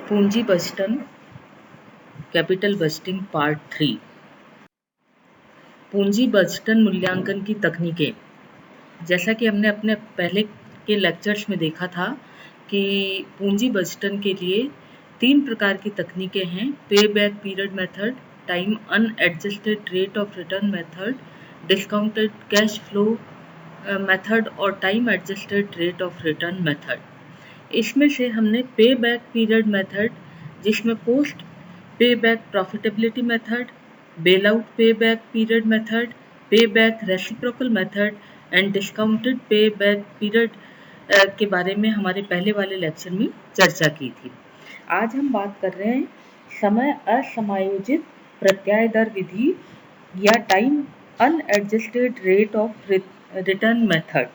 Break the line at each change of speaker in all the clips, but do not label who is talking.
पूंजी बजटन capital budgeting part 3। पूंजी बजटन मूल्यांकन की तकनीकें। जैसा कि हमने अपने पहले के लेक्चर्स में देखा था कि पूंजी बजटन के लिए 3 प्रकार की तकनीकें हैं: pay back period method, time unadjusted rate of return method, discounted cash flow method और time adjusted rate of return method. इसमें से हमने पे बैक पीरियड मेथड, जिसमें post pay back profitability method, bail out pay back period method, pay back reciprocal method and discounted pay back period के बारे में हमारे पहले वाले लेक्चर में चर्चा की थी। आज हम बात कर रहे हैं समय असमायोजित प्रत्याय दर विधि या time unadjusted rate of return method.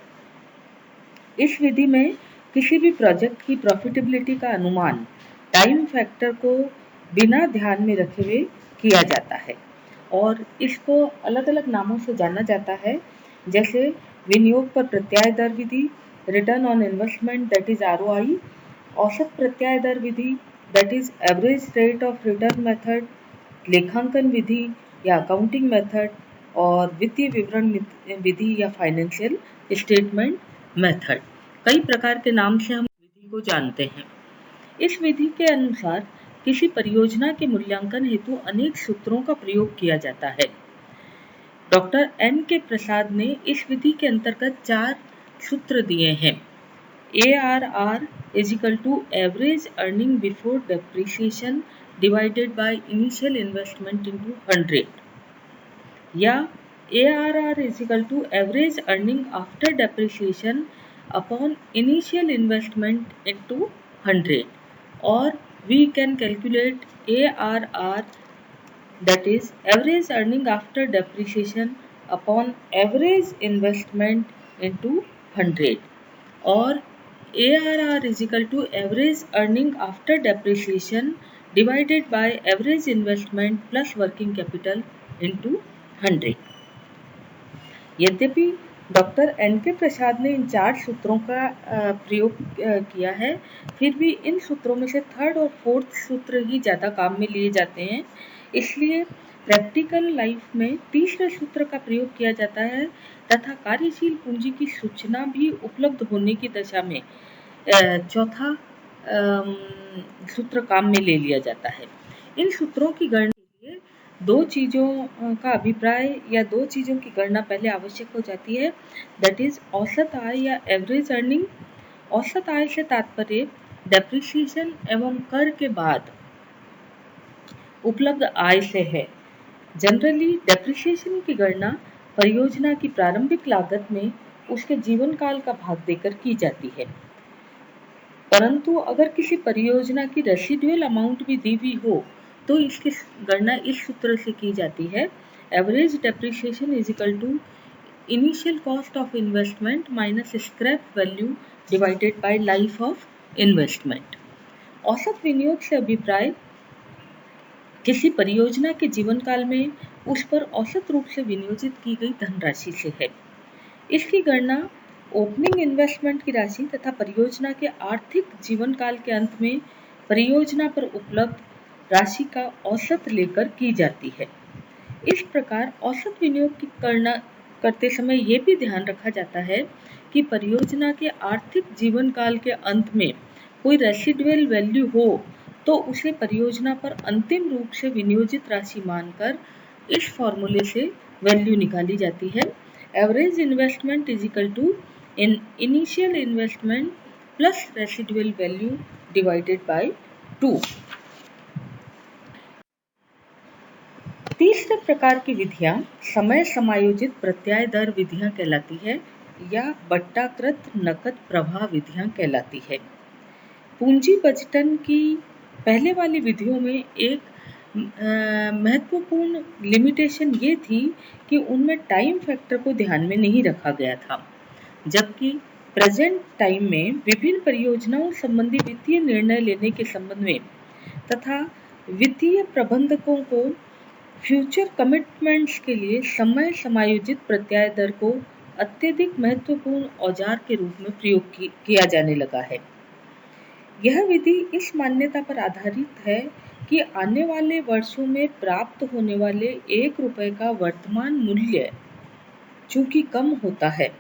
इस विधि में किसी भी प्रोजेक्ट की प्रॉफिटेबिलिटी का अनुमान टाइम फैक्टर को बिना ध्यान में रखे हुए किया जाता है और इसको अलग अलग नामों से जाना जाता है, जैसे विनियोग पर प्रत्याय दर विधि, return on investment that is ROI, औसत प्रत्याय दर विधि that is average rate of return method, लेखांकन विधि या अकाउंटिंग मेथड और वित्तीय विवरण विधि या फाइनेंशियल स्टेटमेंट मेथड। कई प्रकार के नाम से हम विधि को जानते हैं। इस विधि के अनुसार किसी परियोजना के मूल्यांकन हेतु अनेक सूत्रों का प्रयोग किया जाता है। Doctor N.K. प्रसाद ने इस विधि के अंतर्गत 4 सूत्र दिए हैं। ARR is equal to average earning before depreciation divided by initial investment into 100, या ARR is equal to average earning after depreciation upon initial investment into 100, or we can calculate ARR, that is average earning after depreciation upon average investment into 100, or ARR is equal to average earning after depreciation divided by average investment plus working capital into 100। यद्यपि doctor N.K. प्रसाद ने इन 4 सूत्रों का प्रयोग किया है, फिर भी इन सूत्रों में से 3rd और 4th सूत्र ही ज़्यादा काम में लिए जाते हैं। इसलिए प्रैक्टिकल लाइफ में तीसरे सूत्र का प्रयोग किया जाता है तथा कार्यशील पूंजी की सूचना भी उपलब्ध होने की दशा में चौथा सूत्र काम में ले लिया जाता है। इन सूत्रों की गणना के लिए 2 चीज़ों का अभिप्राय या 2 चीज़ों की गणना पहले आवश्यक हो जाती है, दैट इज औसत आय या एवरेज अर्निंग। औसत आय से तात्पर्य डेप्रिसिएशन एवं कर के बाद उपलब्ध आय से है। जनरली डेप्रिसिएशन की गणना परियोजना की प्रारंभिक लागत में उसके जीवन काल का भाग देकर की जाती है, परंतु अगर किसी परियोजना की रेसिडुअल अमाउंट भी दी हुई हो तो इसकी गणना इस सूत्र से की जाती है: average depreciation is equal to initial cost of investment minus scrap value divided by life of investment. औसत विनियोग से अभिप्राय किसी परियोजना के जीवन काल में उस पर औसत रूप से विनियोजित की गई धनराशि से है। इसकी गणना ओपनिंग इन्वेस्टमेंट की राशि तथा परियोजना के आर्थिक जीवन काल के अंत में परियोजना पर उपलब्ध राशि का औसत लेकर की जाती है। इस प्रकार औसत विनियोग की गणना करते समय ये भी ध्यान रखा जाता है कि परियोजना के आर्थिक जीवन काल के अंत में कोई रेसिडुअल वैल्यू हो तो उसे परियोजना पर अंतिम रूप से विनियोजित राशि मानकर इस फॉर्मूले से वैल्यू निकाली जाती है: average investment is equal to initial investment plus residual value divided by 2। तीसरे प्रकार की विधियां समय समायोजित प्रत्याय दर विधियां कहलाती है या बट्टाकृत नकद प्रवाह विधियां कहलाती है। पूंजी बजटन की पहले वाली विधियों में एक महत्वपूर्ण लिमिटेशन ये थी कि उनमें टाइम फैक्टर को ध्यान में नहीं रखा गया था, जबकि प्रेजेंट टाइम में विभिन्न परियोजनाओं संबंधी वित्तीय निर्णय लेने के संबंध में तथा वित्तीय प्रबंधकों को फ्यूचर कमिटमेंट्स के लिए समय समायोजित प्रत्याय दर को अत्यधिक महत्वपूर्ण औजार के रूप में प्रयोग किया जाने लगा है। यह विधि इस मान्यता पर आधारित है कि आने वाले वर्षों में प्राप्त होने वाले 1 रुपए का वर्तमान मूल्य चूंकि कम होता है,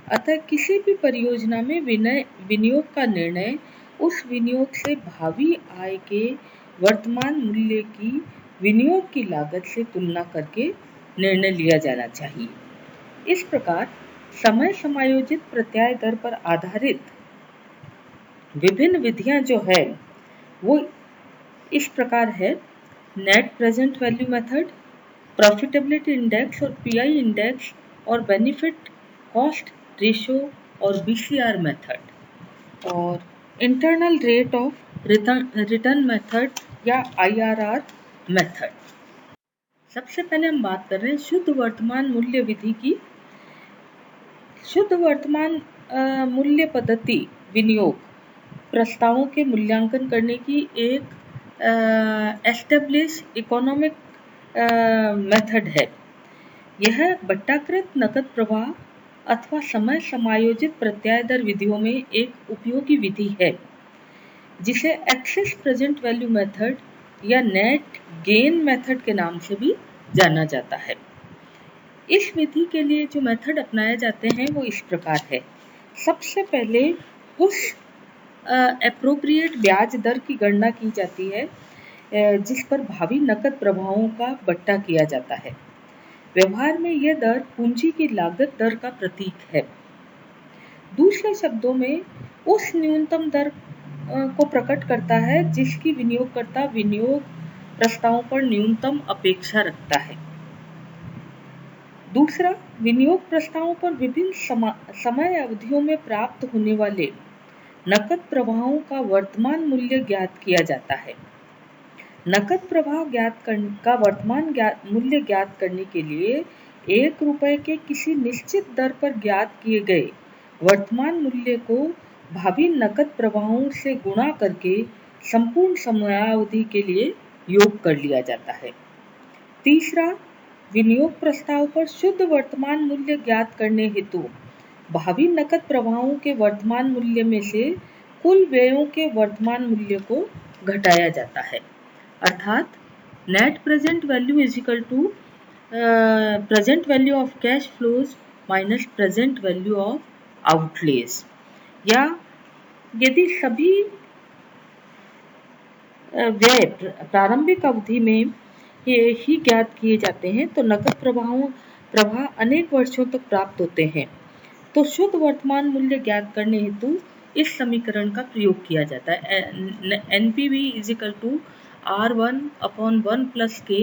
अतः किसी भी परियोजना में विनियोग का निर्णय उस विनियोग से भावी आय के वर्तमान मूल्य की विनियोग की लागत से तुलना करके निर्णय लिया जाना चाहिए। इस प्रकार समय समायोजित प्रत्याय दर पर आधारित विभिन्न विधियां जो है वो इस प्रकार है: net present value method, profitability index और पीआई इंडेक्स और बेनिफिट कॉस्ट रेशो और बीसीआर मेथड, और internal rate of return method या आईआरआर मेथड। सबसे पहले हम बात कर रहे हैं शुद्ध वर्तमान मूल्य विधि की। शुद्ध वर्तमान मूल्य पद्धति विनियोग प्रस्तावों के मूल्यांकन करने की एक एस्टेब्लिश इकोनॉमिक मेथड है। यह बट्टाकृत नकद प्रवाह अथवा समय समायोजित प्रत्याय दर विधियों में एक उपयोगी विधि है, जिसे एक्सेस प्रेजेंट वैल्यू मेथड या नेट गेन मेथड के नाम से भी जाना जाता है। इस विधि के लिए जो मेथड अपनाए जाते हैं वो इस प्रकार है। सबसे पहले उस एप्रोप्रिएट ब्याज दर की गणना की जाती है जिस पर भावी नकद प्रवाहों का बट्टा किया जाता है। व्यवहार में यह दर पूंजी की लागत दर का प्रतीक है। दूसरे शब्दों में उस न्यूनतम दर को प्रकट करता है जिसकी विनियोगकर्ता विनियोग प्रस्तावों पर न्यूनतम अपेक्षा रखता है। दूसरा, विनियोग प्रस्तावों पर विभिन्न समय अवधियों में प्राप्त होने वाले नकद प्रवाहों का वर्तमान मूल्य ज्ञात किया जाता है। नकद प्रवाह का वर्तमान मूल्य ज्ञात करने के लिए 1 रुपए के किसी निश्चित दर पर ज्ञात किए गए वर्तमान मूल्य को भावी नकद प्रवाहों से गुणा करके संपूर्ण समयावधि के लिए योग कर लिया जाता है। तीसरा, विनियोग प्रस्ताव पर शुद्ध वर्तमान मूल्य ज्ञात करने हेतु भावी नकद प्रवाहों के वर्तमान मूल्य में से कुल व्ययों के वर्तमान मूल्य को घटाया जाता है, अर्थात net present value is equal to present value of cash flows minus present value of outlays. या यदि सभी व्यय प्रारंभिक अवधि में ही ज्ञात किए जाते हैं तो नकद प्रवाह अनेक वर्षों तक प्राप्त होते हैं। तो शुद्ध वर्तमान मूल्य ज्ञात करने हेतु इस समीकरण का प्रयोग किया जाता है। NPV is equal to R1 upon 1 plus K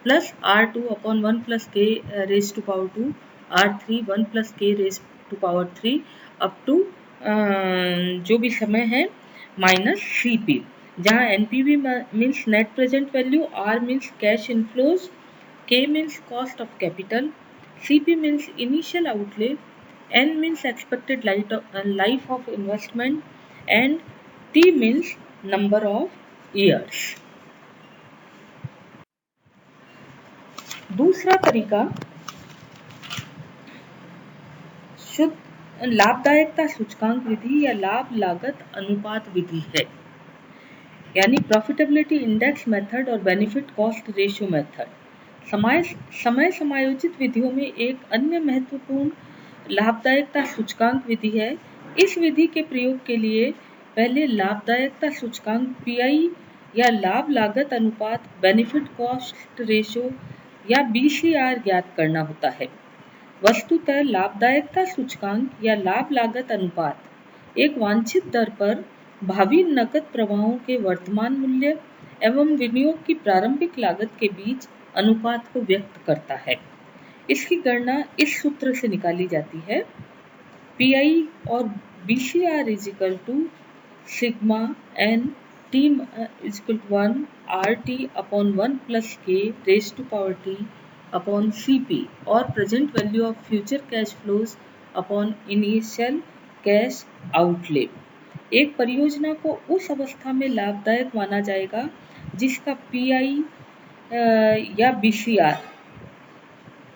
plus R2 upon 1 plus K raise to power 2, R3 1 plus K raise to power 3 up to जो भी समय है माइनस CP, जहाँ NPV means net present value, R means cash inflows, K means cost of capital, CP means initial outlay, N means expected life of investment and T means number of years. दूसरा तरीका शुद्ध लाभदायकता सूचकांक विधि या लाभ लागत अनुपात विधि है, यानी प्रॉफिटेबिलिटी इंडेक्स मेथड और बेनिफिट कॉस्ट रेशियो मेथड। समय समायोजित विधियों में एक अन्य महत्वपूर्ण लाभदायकता सूचकांक विधि है। इस विधि के प्रयोग के लिए पहले लाभदायकता सूचकांक PI या लाभ लागत अनुपात बेनिफिट कॉस्ट रेशियो या BCR ज्ञात करना होता है। वस्तुतः लाभदायकता सूचकांक या लाभ लागत अनुपात एक वांछित दर पर भावी नकद प्रवाहों के वर्तमान मूल्य एवं विनियोग की प्रारंभिक लागत के बीच अनुपात को व्यक्त करता है। इसकी गणना इस सूत्र से निकाली जाती है: PI और BCR is equal to sigma N T is equal to 1 RT upon 1 plus K raise to power T upon CP और present value of future cash flows upon initial cash outlay. एक परियोजना को उस अवस्था में लाभदायक माना जाएगा जिसका PI या BCR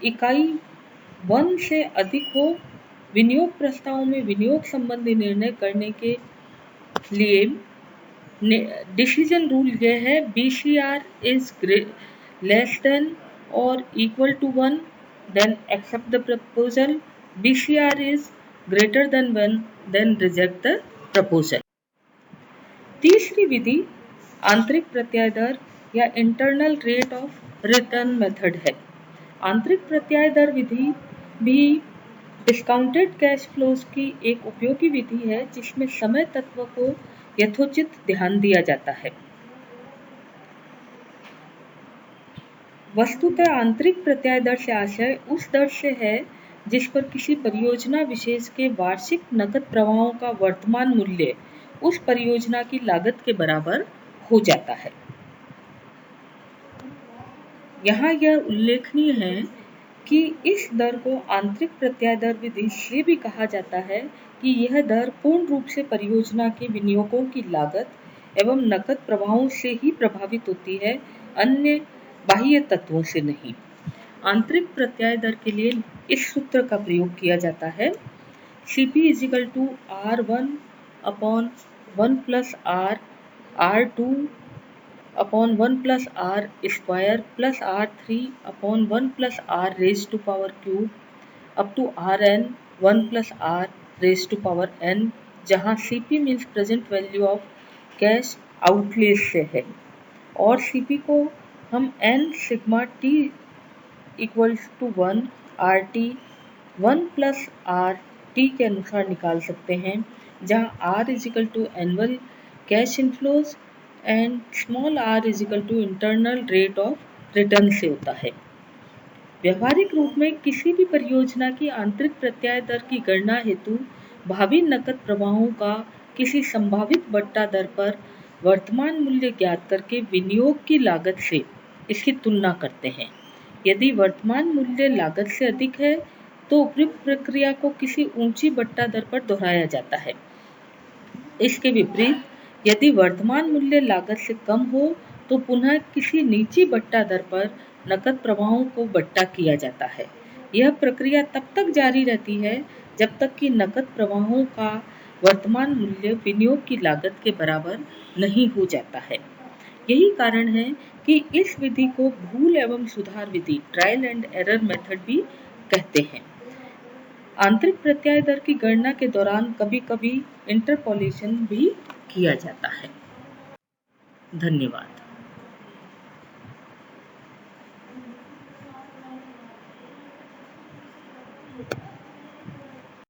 इकाई 1 से अधिक हो। विनियोग प्रस्तावों में विनियोग संबंधी निर्णय करने के लिए डिसीजन रूल ये है BCR इज लेस देन और equal to 1, then accept the proposal. BCR is greater than 1, then reject the proposal. तीसरी विधि आंतरिक प्रत्याय दर या internal rate of return method है. आंतरिक प्रत्याय दर विधि भी डिस्काउंटेड कैश फ्लोज की एक उपयोगी विधि है जिसमें समय तत्व को यथोचित ध्यान दिया जाता है. वस्तुतः आंतरिक प्रत्याय दर से आशय उस दर से है जिस पर किसी परियोजना विशेष के वार्षिक नकद प्रवाहों का वर्तमान मूल्य उस परियोजना की लागत के बराबर हो जाता है. यहाँ यह उल्लेखनीय है कि इस दर को आंतरिक प्रत्याय दर विधि से भी कहा जाता है कि यह दर पूर्ण रूप से परियोजना के विनियोगों की लागत एवं नकद प्रवाहों से ही प्रभावित होती है, अन्य बाह्य तत्वों से नहीं. आंतरिक प्रत्याय दर के लिए इस सूत्र का प्रयोग किया जाता है. CP = R1 upon 1 plus R, R2 upon 1 plus R square plus R3 upon 1 plus R raised to power cube up to Rn 1 plus R raised to power n, जहाँ CP means present value of cash outlays से है और CP को हम n sigma t equals to 1 RT 1 plus R T के अनुसार निकाल सकते हैं, जहाँ R is equal to annual cash inflows and small r is equal to internal rate of return से होता है. व्यवहारिक रूप में किसी भी परियोजना की आंतरिक प्रत्याय दर की गणना हेतु भावी नकद प्रवाहों का किसी संभावित बट्टा दर पर वर्तमान मूल्य ज्ञात करके विनियोग की लागत से इसकी तुलना करते हैं. यदि वर्तमान मूल्य लागत से अधिक है तो उपयुक्त प्रक्रिया को किसी ऊंची बट्टा दर पर दोहराया जाता है. इसके विपरीत यदि वर्तमान मूल्य लागत से कम हो तो पुनः किसी नीची बट्टा दर पर नकद प्रवाहों को बट्टा किया जाता है. यह प्रक्रिया तब तक जारी रहती है जब तक कि नकद प्रवाहों का वर्तमान मूल्य विनियोग की लागत के बराबर नहीं हो जाता है. यही कारण है कि इस विधि को भूल एवं सुधार विधि ट्रायल एंड एरर मेथड भी कहते हैं. आंतरिक प्रत्याय दर की गणना के दौरान कभी-कभी इंटरपोलेशन भी किया जाता है. धन्यवाद.